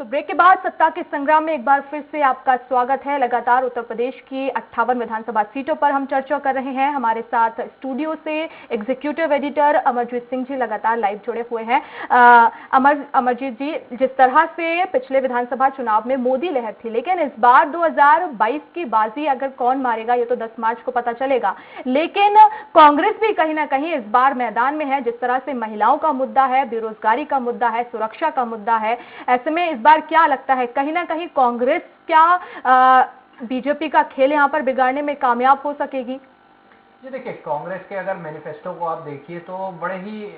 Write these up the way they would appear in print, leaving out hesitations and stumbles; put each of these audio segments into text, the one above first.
तो ब्रेक के बाद सत्ता के संग्राम में एक बार फिर से आपका स्वागत है। लगातार उत्तर प्रदेश की 58 विधानसभा सीटों पर हम चर्चा कर रहे हैं। हमारे साथ स्टूडियो से एग्जीक्यूटिव एडिटर अमरजीत सिंह जी लगातार लाइव जुड़े हुए हैं। अमरजीत जी, जिस तरह से पिछले विधानसभा चुनाव में मोदी लहर थी, लेकिन इस बार 2022 की बाजी अगर कौन मारेगा ये तो 10 मार्च को पता चलेगा। लेकिन कांग्रेस भी कहीं ना कहीं इस बार मैदान में है। जिस तरह से महिलाओं का मुद्दा है, बेरोजगारी का मुद्दा है, सुरक्षा का मुद्दा है, ऐसे में इस बार क्या लगता है कहीं ना कहीं कांग्रेस क्या बीजेपी का खेल यहां पर बिगाड़ने में कामयाब हो सकेगी? जी देखिए, कांग्रेस के अगर मैनिफेस्टो को आप देखिए तो बड़े ही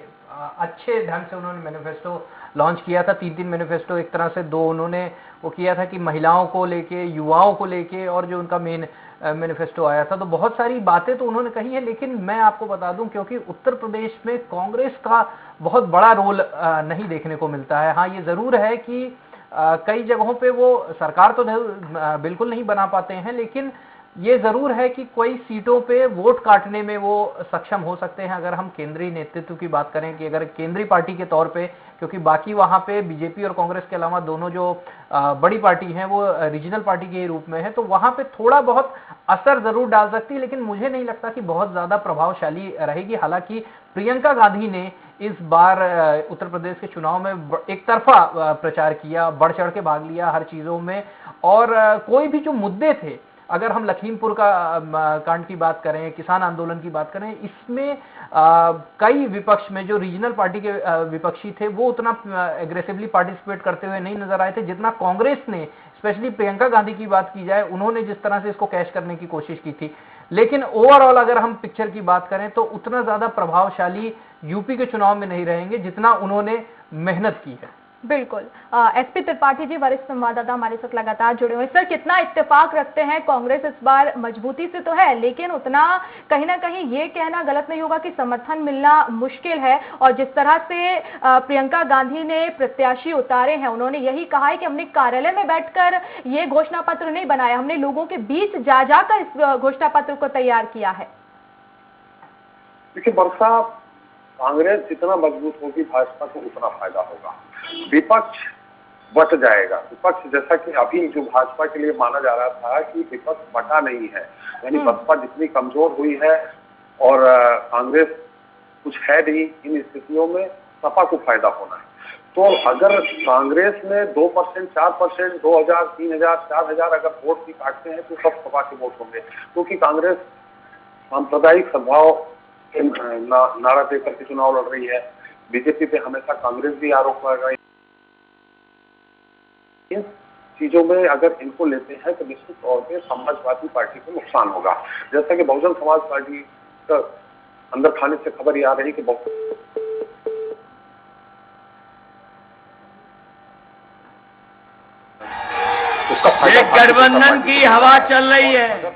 अच्छे ढंग से उन्होंने मैनिफेस्टो लॉन्च किया था। 3 मैनिफेस्टो, एक तरह से 2 उन्होंने वो किया था कि महिलाओं को लेके, युवाओं को लेके, और जो उनका मेन मैनिफेस्टो आया था, तो बहुत सारी बातें तो उन्होंने कही है। लेकिन मैं आपको बता दूं, क्योंकि उत्तर प्रदेश में कांग्रेस का बहुत बड़ा रोल नहीं देखने को मिलता है। हाँ, ये जरूर है कि कई जगहों पे वो सरकार तो बिल्कुल नहीं बना पाते हैं, लेकिन ये जरूर है कि कोई सीटों पे वोट काटने में वो सक्षम हो सकते हैं। अगर हम केंद्रीय नेतृत्व की बात करें कि अगर केंद्रीय पार्टी के तौर पे, क्योंकि बाकी वहां पे बीजेपी और कांग्रेस के अलावा दोनों जो बड़ी पार्टी हैं वो रीजनल पार्टी के रूप में है, तो वहां पे थोड़ा बहुत असर जरूर डाल सकती है, लेकिन मुझे नहीं लगता कि बहुत ज्यादा प्रभावशाली रहेगी। हालांकि प्रियंका गांधी ने इस बार उत्तर प्रदेश के चुनाव में एक तरफा प्रचार किया, बढ़ चढ़ के भाग लिया हर चीजों में। और कोई भी जो मुद्दे थे, अगर हम लखीमपुर का कांड की बात करें, किसान आंदोलन की बात करें, इसमें कई विपक्ष में जो रीजनल पार्टी के विपक्षी थे वो उतना एग्रेसिवली पार्टिसिपेट करते हुए नहीं नजर आए थे जितना कांग्रेस ने, स्पेशली प्रियंका गांधी की बात की जाए, उन्होंने जिस तरह से इसको कैश करने की कोशिश की थी। लेकिन ओवरऑल अगर हम पिक्चर की बात करें तो उतना ज्यादा प्रभावशाली यूपी के चुनाव में नहीं रहेंगे जितना उन्होंने मेहनत की है। बिल्कुल। एसपी त्रिपाठी जी, वरिष्ठ संवाददाता, हमारे साथ लगातार जुड़े हुए हैं। सर, कितना इत्तेफाक रखते हैं? कांग्रेस इस बार मजबूती से तो है, लेकिन उतना कहीं ना कहीं ये कहना गलत नहीं होगा कि समर्थन मिलना मुश्किल है। और जिस तरह से प्रियंका गांधी ने प्रत्याशी उतारे हैं, उन्होंने यही कहा है कि हमने कार्यालय में बैठकर ये घोषणा पत्र नहीं बनाया, हमने लोगों के बीच जा जाकर इस घोषणा पत्र को तैयार किया है। देखिए वर्षा, कांग्रेस जितना मजबूत होगी भाजपा को उतना फायदा होगा। विपक्ष बट जाएगा। विपक्ष, जैसा कि अभी जो भाजपा के लिए माना जा रहा था कि विपक्ष बटा नहीं है, यानी बसपा जितनी कमजोर हुई है और कांग्रेस कुछ है नहीं, इन स्थितियों में सपा को फायदा होना है। तो अगर कांग्रेस में 2%, 4%, 2000, 3000, 4000 अगर वोट भी काटते हैं तो सब सपा के वोट होंगे, क्योंकि कांग्रेस सांप्रदायिक सद्भाव के नारा देकर के चुनाव लड़ रही है। बीजेपी पे हमेशा कांग्रेस भी आरोप लगा रही है। इन चीजों में अगर इनको लेते हैं तो निश्चित तौर पे समाजवादी पार्टी को नुकसान होगा। जैसा कि बहुजन समाज पार्टी का अंदर खाने से खबर ये आ रही कि एक गठबंधन की हवा चल रही है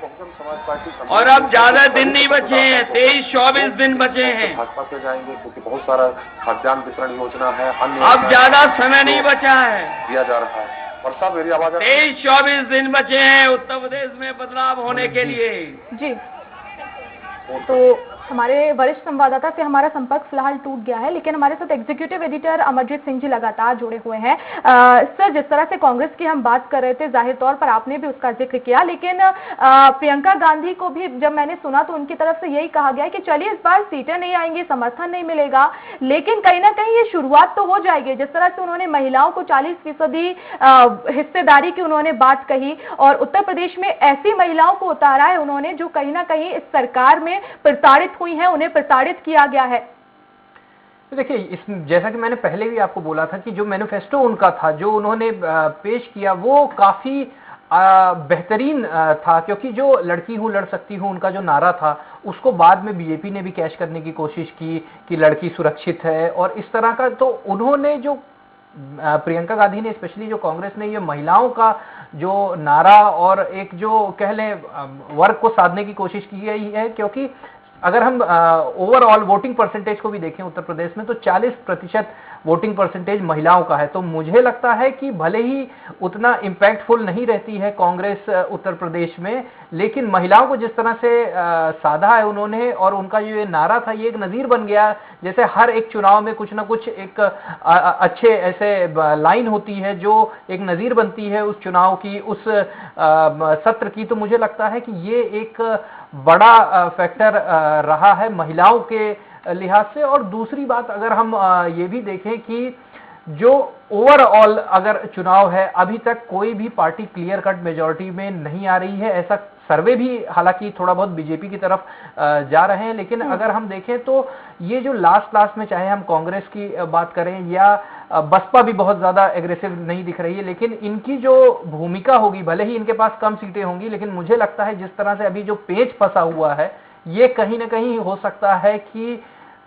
और अब ज्यादा दिन नहीं बचे हैं, 23-24 दिन बचे हैं। भाजपा से जाएंगे क्योंकि बहुत सारा खाद्यान्न वितरण योजना है, अन्य अब ज्यादा समय नहीं बचा है, दिया जा रहा है। और सब मेरी आवाज 23-24 दिन बचे हैं उत्तर प्रदेश में बदलाव होने के लिए। जी, तो हमारे वरिष्ठ संवाददाता से हमारा संपर्क फिलहाल टूट गया है, लेकिन हमारे साथ एग्जीक्यूटिव एडिटर अमरजीत सिंह जी लगातार जुड़े हुए हैं। सर, जिस तरह से कांग्रेस की हम बात कर रहे थे, जाहिर तौर पर आपने भी उसका जिक्र किया, लेकिन प्रियंका गांधी को भी जब मैंने सुना तो उनकी तरफ से यही कहा गया कि चलिए इस बार सीटें नहीं आएंगी, समर्थन नहीं मिलेगा, लेकिन कहीं ना कहीं ये शुरुआत तो हो जाएगी। जिस तरह से उन्होंने महिलाओं को 40% हिस्सेदारी की उन्होंने बात कही, और उत्तर प्रदेश में ऐसी महिलाओं को उतारा है उन्होंने जो कहीं ना कहीं इस सरकार में प्रताड़ित हुई हैं, उन्हें प्रताड़ित किया गया है। देखिए, जैसा कि मैंने पहले भी आपको बोला था कि जो मैनिफेस्टो उनका था, जो उन्होंने पेश किया, वो काफी बेहतरीन था, क्योंकि जो लड़की हूं लड़ सकती हूं उनका जो नारा था, उसको बाद में बीजेपी ने भी कैश करने की कोशिश की कि लड़की सुरक्षित है और इस तरह का। तो उन्होंने जो प्रियंका गांधी ने, स्पेशली जो कांग्रेस ने, ये महिलाओं का जो नारा और एक जो कह लें वर्ग को साधने की कोशिश की गई है। क्योंकि अगर हम ओवरऑल वोटिंग परसेंटेज को भी देखें उत्तर प्रदेश में, तो 40% वोटिंग परसेंटेज महिलाओं का है। तो मुझे लगता है कि भले ही उतना इम्पैक्टफुल नहीं रहती है कांग्रेस उत्तर प्रदेश में, लेकिन महिलाओं को जिस तरह से साधा है उन्होंने, और उनका जो ये नारा था ये एक नजीर बन गया। जैसे हर एक चुनाव में कुछ ना कुछ एक अच्छे ऐसे लाइन होती है जो एक नजीर बनती है उस चुनाव की, उस सत्र की। तो मुझे लगता है कि ये एक बड़ा फैक्टर रहा है महिलाओं के लिहाज से। और दूसरी बात अगर हम ये भी देखें कि जो ओवरऑल अगर चुनाव है, अभी तक कोई भी पार्टी क्लियर कट मेजॉरिटी में नहीं आ रही है। ऐसा सर्वे भी हालांकि थोड़ा बहुत बीजेपी की तरफ जा रहे हैं, लेकिन अगर हम देखें तो ये जो लास्ट में, चाहे हम कांग्रेस की बात करें या बसपा भी बहुत ज्यादा एग्रेसिव नहीं दिख रही है, लेकिन इनकी जो भूमिका होगी, भले ही इनके पास कम सीटें होंगी, लेकिन मुझे लगता है जिस तरह से अभी जो पेच फंसा हुआ है, ये कहीं ना कहीं हो सकता है कि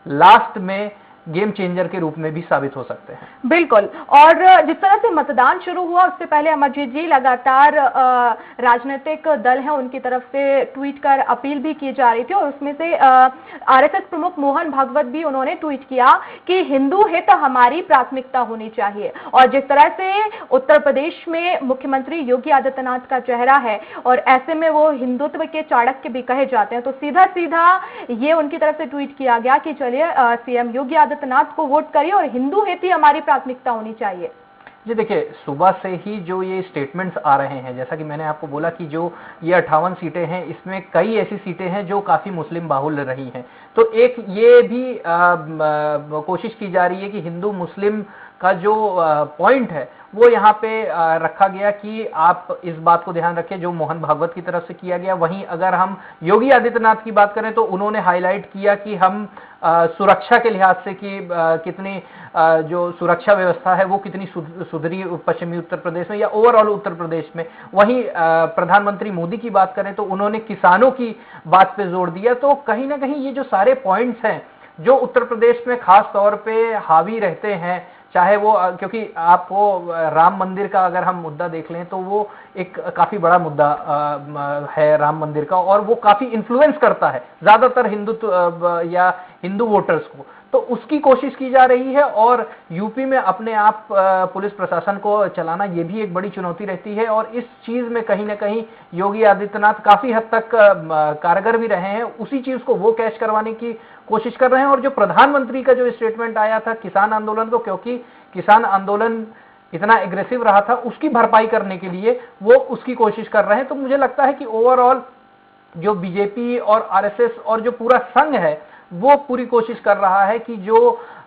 लास्ट में गेम चेंजर के रूप में भी साबित हो सकते हैं। बिल्कुल। और जिस तरह से मतदान शुरू हुआ उससे पहले अमरजीत जी, लगातार राजनीतिक दल हैं उनकी तरफ से ट्वीट कर अपील भी की जा रही थी, और उसमें से आरएसएस प्रमुख मोहन भागवत भी उन्होंने ट्वीट किया कि हिंदू हित हमारी प्राथमिकता होनी चाहिए। और जिस तरह से उत्तर प्रदेश में मुख्यमंत्री योगी आदित्यनाथ का चेहरा है और ऐसे में वो हिंदुत्व के चाणक्य भी कहे जाते हैं, तो सीधा सीधा ये उनकी तरफ से ट्वीट किया गया कि चलिए सीएम योगी आदित्यनाथ को वोट करिए और हिंदू हित ही हमारी प्राथमिकता होनी चाहिए। जी देखिए, सुबह से ही जो ये स्टेटमेंट्स आ रहे हैं, जैसा कि मैंने आपको बोला कि जो ये 58 सीटें हैं, इसमें कई ऐसी सीटें हैं जो काफी मुस्लिम बाहुल्य रही हैं। तो एक ये भी कोशिश की जा रही है कि हिंदू मुस्लिम का जो पॉइंट है वो यहाँ पे रखा गया कि आप इस बात को ध्यान रखें जो मोहन भागवत की तरफ से किया गया। वहीं अगर हम योगी आदित्यनाथ की बात करें तो उन्होंने हाईलाइट किया कि हम सुरक्षा के लिहाज से कि कितनी जो सुरक्षा व्यवस्था है वो कितनी सुधरी पश्चिमी उत्तर प्रदेश में या ओवरऑल उत्तर प्रदेश में। वहीं प्रधानमंत्री मोदी की बात करें तो उन्होंने किसानों की बात पे जोर दिया। तो कहीं ना कहीं ये जो सारे पॉइंट्स हैं जो उत्तर प्रदेश में खास तौर पे हावी रहते हैं, चाहे वो क्योंकि आपको राम मंदिर का अगर हम मुद्दा देख लें तो वो एक काफी बड़ा मुद्दा है राम मंदिर का, और वो काफी इन्फ्लुएंस करता है ज्यादातर हिंदुत्व या हिंदू वोटर्स को। तो उसकी कोशिश की जा रही है, और यूपी में अपने आप पुलिस प्रशासन को चलाना ये भी एक बड़ी चुनौती रहती है। और इस चीज में कहीं ना कहीं योगी आदित्यनाथ काफी हद तक कारगर भी रहे हैं, उसी चीज को वो कैच करवाने की कोशिश कर रहे हैं। और जो प्रधानमंत्री का जो स्टेटमेंट आया था किसान आंदोलन को, क्योंकि किसान आंदोलन इतना एग्रेसिव रहा था, उसकी भरपाई करने के लिए वो उसकी कोशिश कर रहे हैं। तो मुझे लगता है कि ओवरऑल जो बीजेपी और आरएसएस और जो पूरा संघ है वो पूरी कोशिश कर रहा है कि जो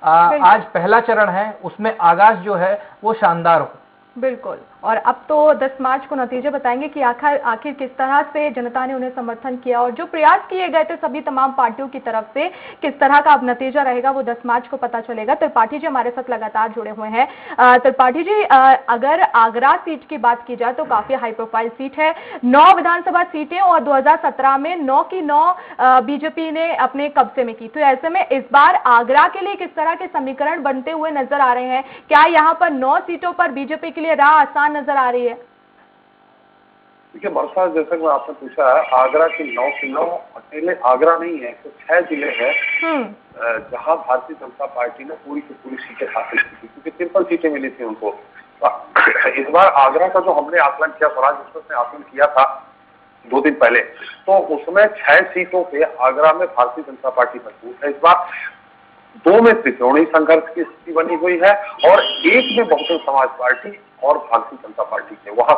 आज पहला चरण है उसमें आगाज जो है वो शानदार हो। बिल्कुल। और अब तो 10 मार्च को नतीजे बताएंगे कि आखिर किस तरह से जनता ने उन्हें समर्थन किया, और जो प्रयास किए गए थे सभी तमाम पार्टियों की तरफ से किस तरह का अब नतीजा रहेगा वो 10 मार्च को पता चलेगा। त्रिपाठी जी हमारे साथ लगातार जुड़े हुए हैं। त्रिपाठी जी, अगर आगरा सीट की बात की जाए तो काफी हाई प्रोफाइल सीट है, 9 विधानसभा सीटें, और 2017 में 9 की 9 बीजेपी ने अपने कब्जे में की। तो ऐसे में इस बार आगरा के लिए किस तरह के समीकरण बनते हुए नजर आ रहे हैं? क्या यहाँ पर 9 सीटों पर बीजेपी के लिए राह आसान नजर आ रही है? देखिए वर्षा, जैसा कि आपने पूछा है, आगरा की 9 की 9 अकेले आगरा नहीं है, तो 6 जिले हैं जहां भारतीय जनता पार्टी ने पूरी की पूरी सीटें हासिल की थी, क्योंकि 53 सीटें मिली थी उनको। इस बार आगरा का जो हमने आकलन किया, स्वराज एक्सप्रेस ने आकलन किया था 2 दिन पहले, तो उसमें 6 सीटों पे आगरा में भारतीय जनता पार्टी मजबूत है। इस बार 2 में त्रिकोणीय संघर्ष की स्थिति बनी हुई है, और 1 में बहुजन समाज पार्टी और भारतीय जनता पार्टी के, वहां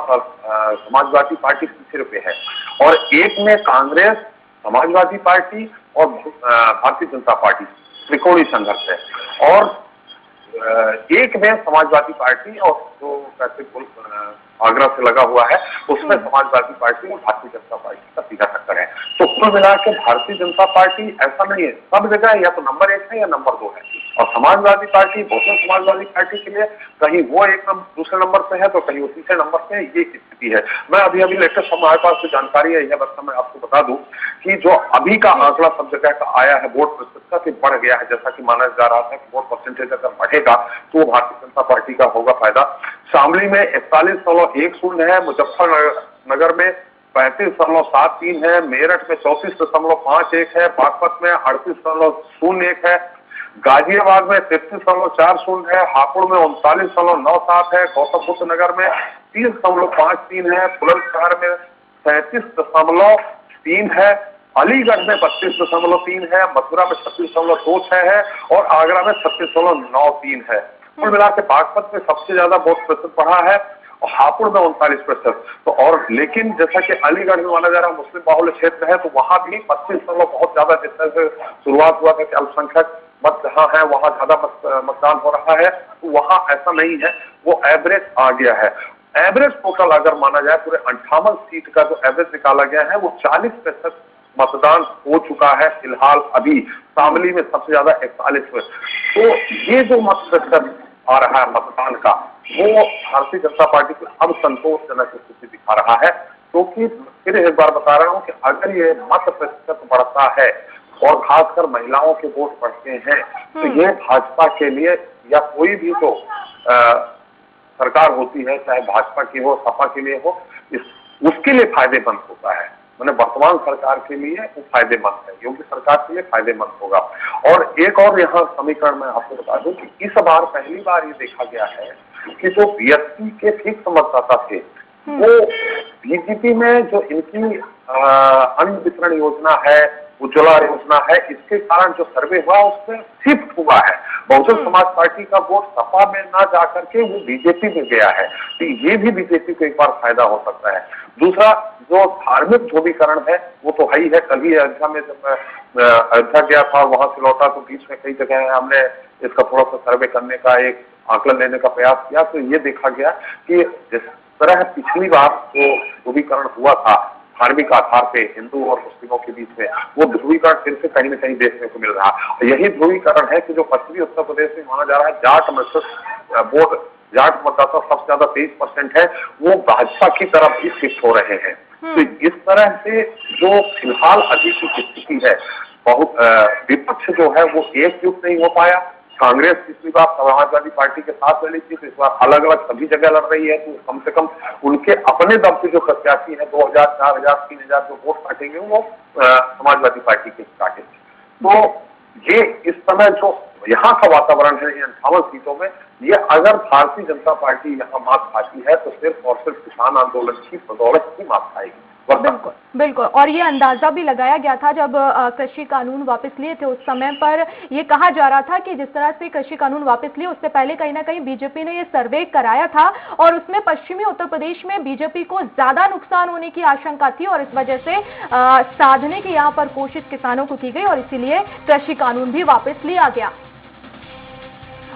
समाजवादी पार्टी तीसरे पे है, और 1 में कांग्रेस, समाजवादी पार्टी और भारतीय जनता पार्टी, त्रिकोणीय संघर्ष है। और 1 में समाजवादी पार्टी और जो आगरा से लगा हुआ है उसमें समाजवादी पार्टी और भारतीय जनता पार्टी का सीधा टक्कर है। तो कुल मिला के भारतीय जनता पार्टी ऐसा नहीं है, सब जगह या तो नंबर 1 है या नंबर 2 है, और समाजवादी पार्टी, बहुजन समाजवादी पार्टी के लिए कहीं वो दूसरे नंबर पे है तो कहीं वो तीसरे नंबर पे है, ये स्थिति है। मैं अभी लेटेस्ट हमारे पास जो जानकारी है यह बता मैं आपको बता दूं कि जो अभी का आंकड़ा सब जगह का आया है वोट प्रतिशत का बढ़ गया है, जैसा कि माना जा रहा था कि वोट परसेंटेज अगर बढ़ेगा तो भारतीय जनता पार्टी का होगा फायदा। शामली में 41.10 है, मुजफ्फरनगर में 35.73 है, मेरठ में 34.51 है, बागपत में 38.01 है, गाजियाबाद में 33.40 है, हापुड़ में 39.97 है, गौतम बुद्ध नगर में 30.53 है, बुलंदशहर में 37.3 है, अलीगढ़ में 32.3 है, मथुरा में 36.26 है और आगरा में 36.93 है। कुल मिला के बागपत में सबसे ज्यादा वोट प्रतिशत बढ़ा है और हापुड़ में 39%। तो और लेकिन जैसा कि अलीगढ़ में माना जा रहा मुस्लिम बाहुल्य क्षेत्र है, तो वहां भी 25 बहुत ज्यादा, जिस तरह से शुरुआत हुआ था कि अल्पसंख्यक मत जहां है वहां ज्यादा मतदान हो रहा है, तो वहां ऐसा नहीं है, वो एवरेज आ गया है। एवरेज टोटल अगर माना जाए पूरे 58 सीट का जो एवरेज निकाला गया है, वो 40% मतदान हो चुका है फिलहाल अभी। शामली में सबसे ज्यादा 41 में। तो ये जो मत प्रतिशत आ रहा है मतदान का, वो भारतीय जनता पार्टी को अब संतोषजनक स्थिति दिखा रहा है, क्योंकि फिर एक बार बता रहा हूँ कि अगर ये मत प्रतिशत बढ़ता है और खासकर महिलाओं के वोट बढ़ते हैं, तो ये भाजपा के लिए या कोई भी जो सरकार होती है, चाहे भाजपा की हो, सपा के लिए हो, उसके लिए फायदेमंद होता है। मैंने वर्तमान सरकार के लिए वो फायदेमंद है, योगी सरकार के लिए फायदेमंद होगा। और एक और यहाँ समीकरण में आपको बता दूं कि इस बार पहली बार ये देखा गया है कि जो बीएसपी के फिक्स मतदाता थे, वो बीजेपी में जो इनकी अन्न वितरण योजना है, उज्ज्वला योजना है, इसके कारण जो सर्वे हुआ उसमें शिफ्ट हुआ है। बहुजन समाज पार्टी का वोट सपा में ना जाकर के वो बीजेपी में गया है, तो ये भी बीजेपी को एक बार फायदा हो सकता है। दूसरा, जो धार्मिक ध्रुवीकरण है वो तो है ही है। कल ही अयोध्या में जब मैं अयोध्या गया था और वहां से लौटा, तो बीच में कई जगह हमने इसका थोड़ा सा सर्वे करने का, एक आकलन लेने का प्रयास किया, तो ये देखा गया कि जिस तरह पिछली बार जो ध्रुवीकरण हुआ था धार्मिक आधार पे हिंदू और मुस्लिमों के बीच में, वो ध्रुवीकरण फिर से कहीं न कहीं देखने को मिल रहा है। यही ध्रुवीकरण है कि जो पश्चिमी उत्तर प्रदेश में माना जा रहा है जाट मतदाता सबसे ज्यादा 23% है, वो भाजपा की तरफ ही शिफ्ट हो रहे हैं। तो इस तरह से जो फिलहाल अभी की स्थिति है, बहुत विपक्ष जो है वो एकजुट नहीं हो पाया। कांग्रेस पिछली बार समाजवादी पार्टी के साथ लड़ी थी, तो इस बार अलग अलग सभी जगह लड़ रही है, तो कम से कम उनके अपने दम पे जो प्रत्याशी है 2000, 4000, 3000 जो वोट काटेंगे वो समाजवादी पार्टी के काटेंगे। तो ये इस समय जो यहाँ का वातावरण है 58 सीटों में, ये अगर भारतीय जनता पार्टी यहाँ मात खाती है तो सिर्फ और सिर्फ किसान आंदोलन की बदौलत ही मात खाएगी। बिल्कुल बिल्कुल। और ये अंदाजा भी लगाया गया था जब कृषि कानून वापस लिए थे, उस समय पर ये कहा जा रहा था कि जिस तरह से कृषि कानून वापस लिए उससे पहले कहीं ना कहीं बीजेपी ने ये सर्वे कराया था और उसमें पश्चिमी उत्तर प्रदेश में बीजेपी को ज्यादा नुकसान होने की आशंका थी और इस वजह से साधने की यहाँ पर कोशिश किसानों को की गई और इसीलिए कृषि कानून भी वापस लिया गया।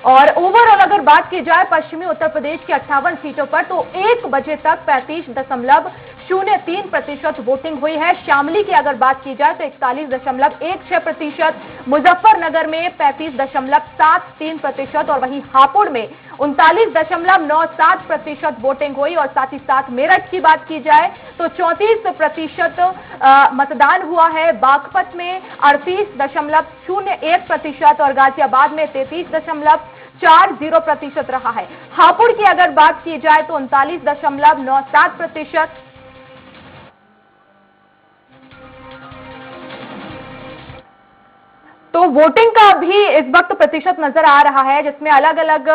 और ओवरऑल अगर बात की जाए पश्चिमी उत्तर प्रदेश की 58 सीटों पर, तो 1 बजे तक 35.03% वोटिंग हुई है। शामली की अगर बात की जाए तो 41.16%, मुजफ्फरनगर में 35.73% और वहीं हापुड़ में 39.97% वोटिंग हुई। और साथ ही साथ मेरठ की बात की जाए तो 34% मतदान हुआ है। बागपत में 38.01% और गाजियाबाद में 33.40% रहा है। हापुड़ की अगर बात की जाए तो 39.97%। तो वोटिंग का भी इस वक्त प्रतिशत नजर आ रहा है, जिसमें अलग अलग